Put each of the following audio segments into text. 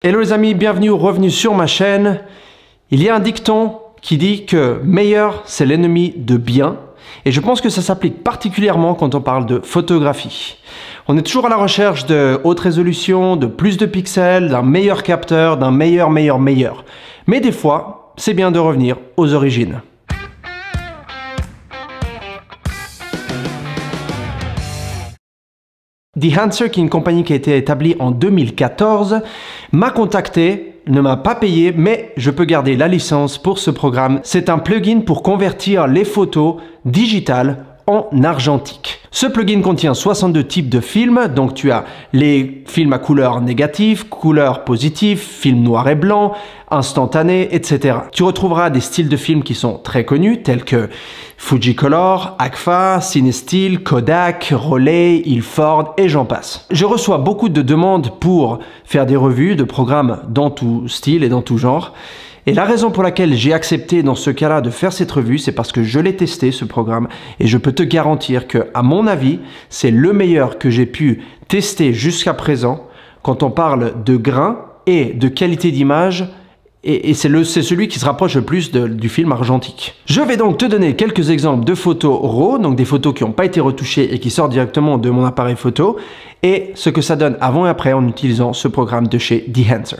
Hello les amis, bienvenue ou revenus sur ma chaîne. Il y a un dicton qui dit que meilleur c'est l'ennemi de bien et je pense que ça s'applique particulièrement quand on parle de photographie. On est toujours à la recherche de haute résolution, de plus de pixels, d'un meilleur capteur, d'un meilleur. Mais des fois, c'est bien de revenir aux origines. Dehancer, qui est une compagnie qui a été établie en 2014, m'a contacté, ne m'a pas payé, mais je peux garder la licence pour ce programme. C'est un plugin pour convertir les photos digitales en argentique. Ce plugin contient 62 types de films, donc tu as les films à couleur négative, couleur positive, film noir et blanc, instantané, etc. Tu retrouveras des styles de films qui sont très connus, tels que Fujicolor, Agfa, CineStyle, Kodak, Rolei, Ilford et j'en passe. Je reçois beaucoup de demandes pour faire des revues de programmes dans tout style et dans tout genre. Et la raison pour laquelle j'ai accepté dans ce cas-là de faire cette revue, c'est parce que je l'ai testé ce programme et je peux te garantir que, à mon avis, c'est le meilleur que j'ai pu tester jusqu'à présent quand on parle de grain et de qualité d'image. Et c'est celui qui se rapproche le plus du film argentique. Je vais donc te donner quelques exemples de photos RAW, donc des photos qui n'ont pas été retouchées et qui sortent directement de mon appareil photo, et ce que ça donne avant et après en utilisant ce programme de chez Dehancer.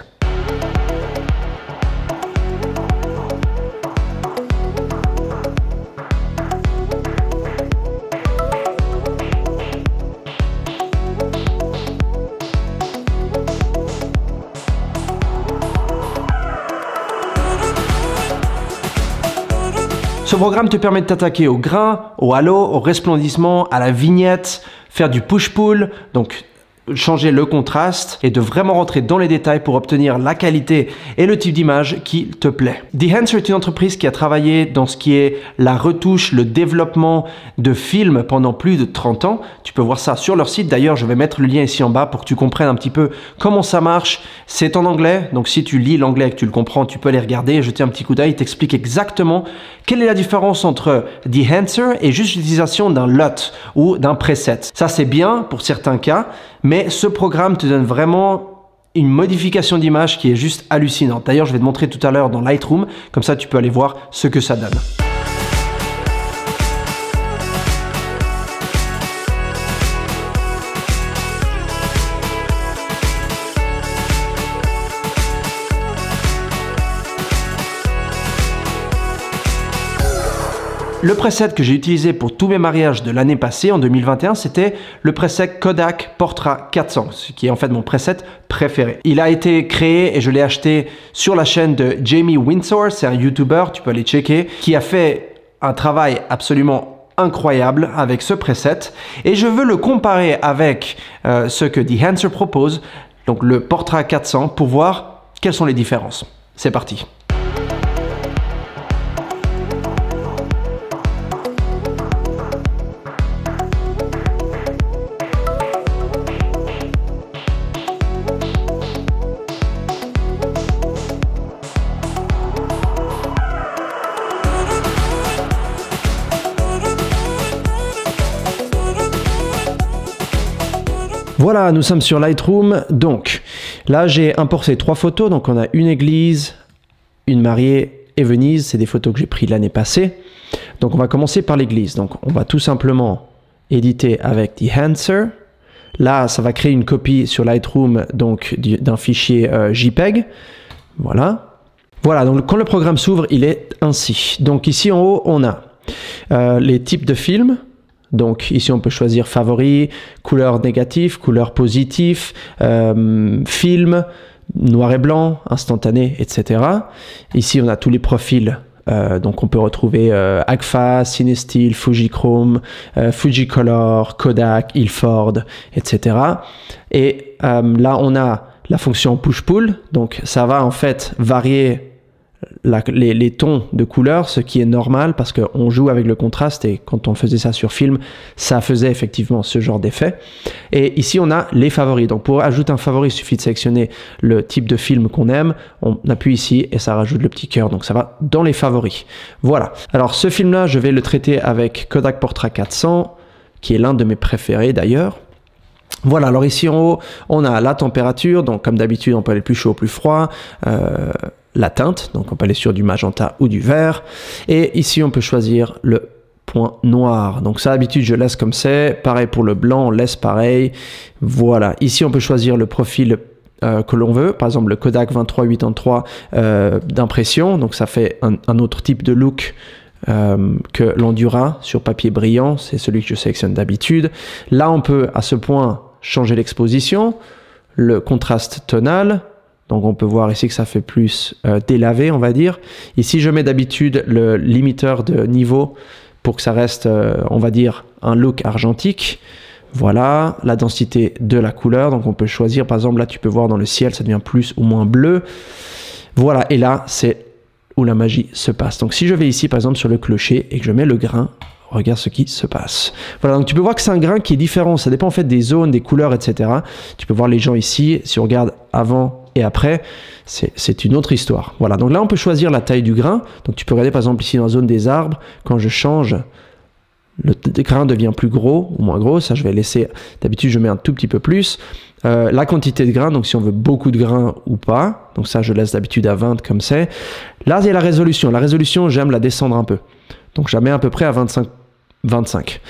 Ce programme te permet de t'attaquer au grain, au halo, au resplendissement, à la vignette, faire du push-pull, donc changer le contraste et de vraiment rentrer dans les détails pour obtenir la qualité et le type d'image qui te plaît. Dehancer est une entreprise qui a travaillé dans ce qui est la retouche, le développement de films pendant plus de 30 ans. Tu peux voir ça sur leur site. D'ailleurs, je vais mettre le lien ici en bas pour que tu comprennes un petit peu comment ça marche. C'est en anglais, donc si tu lis l'anglais et que tu le comprends, tu peux aller regarder et jeter un petit coup d'œil. Il t'explique exactement quelle est la différence entre Dehancer et juste l'utilisation d'un LUT ou d'un preset. Ça, c'est bien pour certains cas, mais ce programme te donne vraiment une modification d'image qui est juste hallucinante. D'ailleurs, je vais te montrer tout à l'heure dans Lightroom, comme ça tu peux aller voir ce que ça donne. Le preset que j'ai utilisé pour tous mes mariages de l'année passée, en 2021, c'était le preset Kodak Portra 400, ce qui est en fait mon preset préféré. Il a été créé et je l'ai acheté sur la chaîne de Jamie Windsor, c'est un YouTuber, tu peux aller checker, qui a fait un travail absolument incroyable avec ce preset. Et je veux le comparer avec ce que Dehancer propose, donc le Portra 400, pour voir quelles sont les différences. C'est parti. Voilà, nous sommes sur Lightroom. Donc là, j'ai importé 3 photos. Donc on a une église, une mariée et Venise. C'est des photos que j'ai prises l'année passée. Donc on va commencer par l'église. Donc on va tout simplement éditer avec Dehancer. Là, ça va créer une copie sur Lightroom donc d'un fichier JPEG. Voilà. Voilà, donc quand le programme s'ouvre, il est ainsi. Donc ici en haut, on a les types de films. Donc ici on peut choisir favori, couleur négative, couleur positive, film, noir et blanc, instantané, etc. Ici on a tous les profils, donc on peut retrouver Agfa, CineStyle, Fujichrome, Fujicolor, Kodak, Ilford, etc. Et là on a la fonction push-pull, donc ça va en fait varier les tons de couleurs, ce qui est normal parce qu'on joue avec le contraste et quand on faisait ça sur film, ça faisait effectivement ce genre d'effet. Et ici, on a les favoris. Donc pour ajouter un favori, il suffit de sélectionner le type de film qu'on aime. On appuie ici et ça rajoute le petit cœur. Donc ça va dans les favoris. Voilà. Alors ce film-là, je vais le traiter avec Kodak Portra 400, qui est l'un de mes préférés d'ailleurs. Voilà, alors ici en haut, on a la température, donc comme d'habitude, on peut aller plus chaud ou plus froid, la teinte, donc on peut aller sur du magenta ou du vert, et ici on peut choisir le point noir, donc ça d'habitude je laisse comme c'est, pareil pour le blanc, on laisse pareil, voilà, ici on peut choisir le profil que l'on veut, par exemple le Kodak 2383 d'impression, donc ça fait un autre type de look que l'Endura sur papier brillant, c'est celui que je sélectionne d'habitude. Là on peut à ce point changer l'exposition, le contraste tonal, donc on peut voir ici que ça fait plus délavé on va dire. Ici je mets d'habitude le limiteur de niveau pour que ça reste on va dire un look argentique. Voilà, la densité de la couleur, donc on peut choisir par exemple là tu peux voir dans le ciel ça devient plus ou moins bleu. Voilà, et là c'est où la magie se passe. Donc si je vais ici par exemple sur le clocher et que je mets le grain, regarde ce qui se passe. Voilà, donc tu peux voir que c'est un grain qui est différent, ça dépend en fait des zones, des couleurs, etc. Tu peux voir les gens ici, si on regarde avant et après, c'est une autre histoire. Voilà, donc là on peut choisir la taille du grain, donc tu peux regarder par exemple ici dans la zone des arbres, quand je change, le grain devient plus gros ou moins gros, ça je vais laisser, d'habitude je mets un tout petit peu plus. La quantité de grains, donc si on veut beaucoup de grains ou pas, donc ça je laisse d'habitude à 20 comme c'est. Là il y a la résolution j'aime la descendre un peu. Donc je la mets à peu près à 25.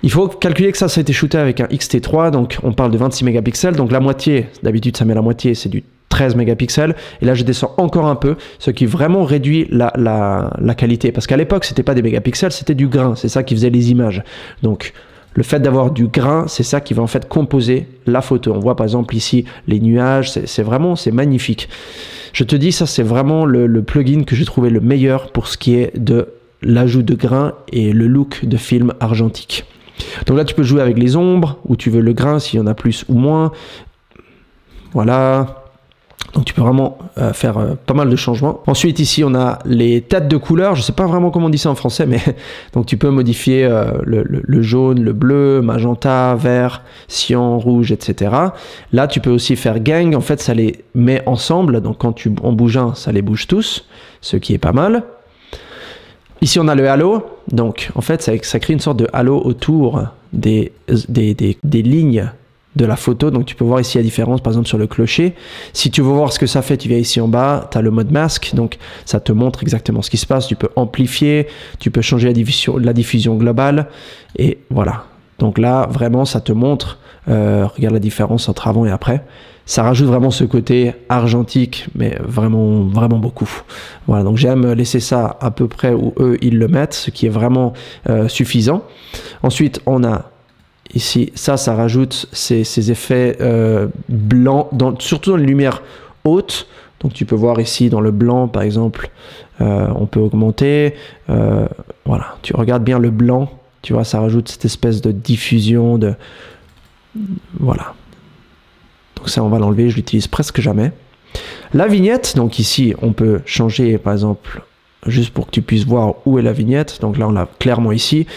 Il faut calculer que ça a été shooté avec un X-T3, donc on parle de 26 mégapixels, donc la moitié, d'habitude ça met la moitié, c'est du 13 mégapixels, et là je descends encore un peu, ce qui vraiment réduit la qualité, parce qu'à l'époque c'était pas des mégapixels, c'était du grain, c'est ça qui faisait les images. Donc le fait d'avoir du grain, c'est ça qui va en fait composer la photo. On voit par exemple ici les nuages, c'est magnifique. Je te dis, ça c'est vraiment le plugin que j'ai trouvé le meilleur pour ce qui est de l'ajout de grain et le look de film argentique. Donc là tu peux jouer avec les ombres, où tu veux le grain, s'il y en a plus ou moins. Voilà. Donc tu peux vraiment faire pas mal de changements. Ensuite ici on a les têtes de couleurs, je sais pas vraiment comment on dit ça en français, mais donc tu peux modifier le jaune, le bleu, magenta, vert, cyan, rouge, etc. Là tu peux aussi faire gang, en fait ça les met ensemble, donc quand tu en bouges un, ça les bouge tous, ce qui est pas mal. Ici on a le halo, donc en fait ça crée une sorte de halo autour des lignes de la photo, donc tu peux voir ici la différence par exemple sur le clocher. Si tu veux voir ce que ça fait, tu viens ici en bas, tu as le mode masque, donc ça te montre exactement ce qui se passe, tu peux amplifier, tu peux changer la diffusion globale, et voilà. Donc là vraiment ça te montre, regarde la différence entre avant et après. Ça rajoute vraiment ce côté argentique, mais vraiment, vraiment beaucoup. Voilà, donc j'aime laisser ça à peu près où eux, ils le mettent, ce qui est vraiment suffisant. Ensuite, on a ici, ça rajoute ces effets blancs, surtout dans les lumières hautes. Donc tu peux voir ici dans le blanc, par exemple, on peut augmenter. Voilà, tu regardes bien le blanc, tu vois, ça rajoute cette espèce de diffusion, voilà. Donc ça, on va l'enlever, je l'utilise presque jamais. La vignette, donc ici, on peut changer, par exemple, juste pour que tu puisses voir où est la vignette. Donc là, on l'a clairement ici.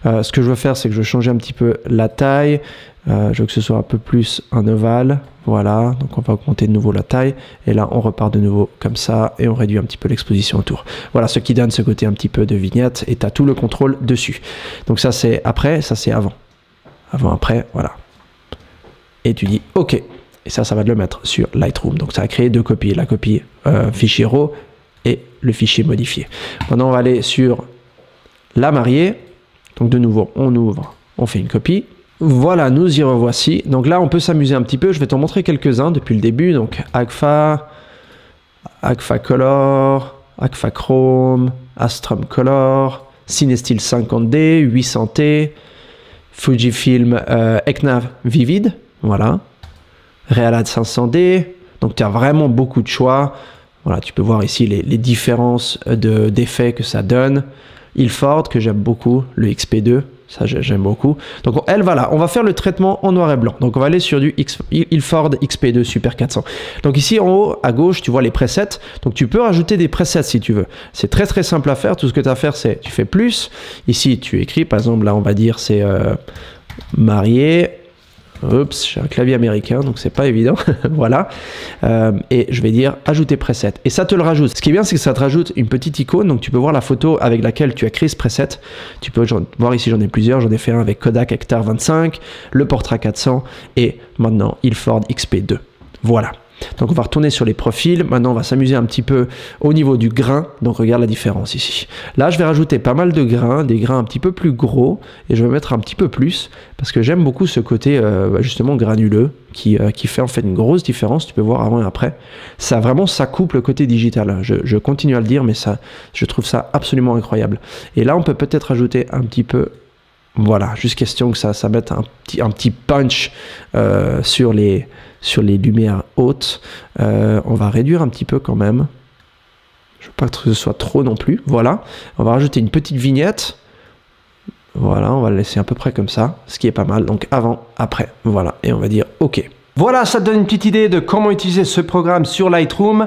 Ce que je veux faire, c'est que je veux changer un petit peu la taille. Je veux que ce soit un peu plus un ovale. Voilà, donc on va augmenter de nouveau la taille. Et là, on repart de nouveau comme ça et on réduit un petit peu l'exposition autour. Voilà, ce qui donne ce côté un petit peu de vignette et tu as tout le contrôle dessus. Donc ça, c'est après, ça, c'est avant. Avant, après, voilà. Et tu dis OK. Et ça va le mettre sur Lightroom. Donc ça a créé deux copies, la copie fichier RAW et le fichier modifié. Maintenant on va aller sur la mariée. Donc de nouveau on ouvre, on fait une copie. Voilà, nous y revoici. Donc là on peut s'amuser un petit peu. Je vais t'en montrer quelques-uns depuis le début. Donc Agfa, Agfa Color, Agfa Chrome, Astrum Color, Cinestill 50D, 800T, Fujifilm Ecna Vivid. Voilà. Realad 500D, donc tu as vraiment beaucoup de choix. Voilà, tu peux voir ici les différences d'effets que ça donne. Ilford, que j'aime beaucoup, le XP2, ça j'aime beaucoup. Donc elle, voilà, on va faire le traitement en noir et blanc. Donc on va aller sur du Ilford XP2 Super 400. Donc ici en haut, à gauche, tu vois les presets. Donc tu peux rajouter des presets si tu veux. C'est très très simple à faire. Tout ce que tu as à faire, c'est tu fais plus. Ici, tu écris, par exemple, là on va dire c'est marié. Oups, j'ai un clavier américain, donc c'est pas évident. Voilà. Et je vais dire ajouter preset. Et ça te le rajoute. Ce qui est bien, c'est que ça te rajoute une petite icône. Donc tu peux voir la photo avec laquelle tu as créé ce preset. Tu peux voir ici, j'en ai plusieurs. J'en ai fait un avec Kodak Hector 25, le Portra 400 et maintenant Ilford XP2. Voilà. Donc on va retourner sur les profils. Maintenant on va s'amuser un petit peu au niveau du grain. Donc regarde la différence ici. Là je vais rajouter pas mal de grains, des grains un petit peu plus gros, et je vais mettre un petit peu plus parce que j'aime beaucoup ce côté justement granuleux qui fait en fait une grosse différence. Tu peux voir avant et après. Ça vraiment, ça coupe le côté digital. Je continue à le dire, mais ça, je trouve ça absolument incroyable. Et là on peut peut-être ajouter un petit peu. Voilà, juste question que ça mette un petit punch sur les lumières hautes. On va réduire un petit peu quand même. Je veux pas que ce soit trop non plus. Voilà, on va rajouter une petite vignette. Voilà, on va le laisser à peu près comme ça, ce qui est pas mal. Donc avant, après, voilà, et on va dire OK. Voilà, ça te donne une petite idée de comment utiliser ce programme sur Lightroom.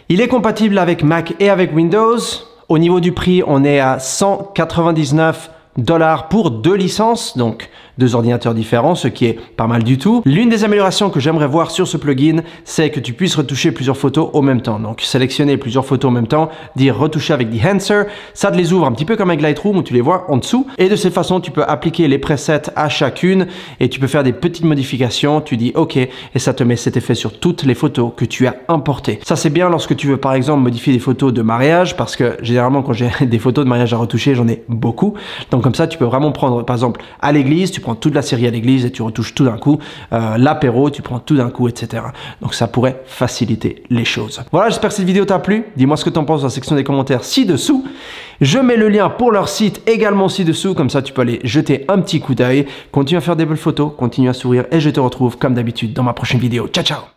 Il est compatible avec Mac et avec Windows. Au niveau du prix, on est à 199 $ pour 2 licences, donc 2 ordinateurs différents, ce qui est pas mal du tout. L'une des améliorations que j'aimerais voir sur ce plugin, c'est que tu puisses retoucher plusieurs photos au même temps. Donc sélectionner plusieurs photos en même temps, dire retoucher avec Enhancer, ça te les ouvre un petit peu comme avec Lightroom où tu les vois en dessous. Et de cette façon, tu peux appliquer les presets à chacune et tu peux faire des petites modifications. Tu dis OK et ça te met cet effet sur toutes les photos que tu as importées. Ça c'est bien lorsque tu veux par exemple modifier des photos de mariage, parce que généralement quand j'ai des photos de mariage à retoucher, j'en ai beaucoup. Donc comme ça, tu peux vraiment prendre par exemple à l'église, tu prends toute la série à l'église et tu retouches tout d'un coup. L'apéro, tu prends tout d'un coup, etc. Donc ça pourrait faciliter les choses. Voilà, j'espère que cette vidéo t'a plu. Dis-moi ce que tu en penses dans la section des commentaires ci-dessous. Je mets le lien pour leur site également ci-dessous, comme ça tu peux aller jeter un petit coup d'œil. Continue à faire des belles photos, continue à sourire et je te retrouve comme d'habitude dans ma prochaine vidéo. Ciao, ciao!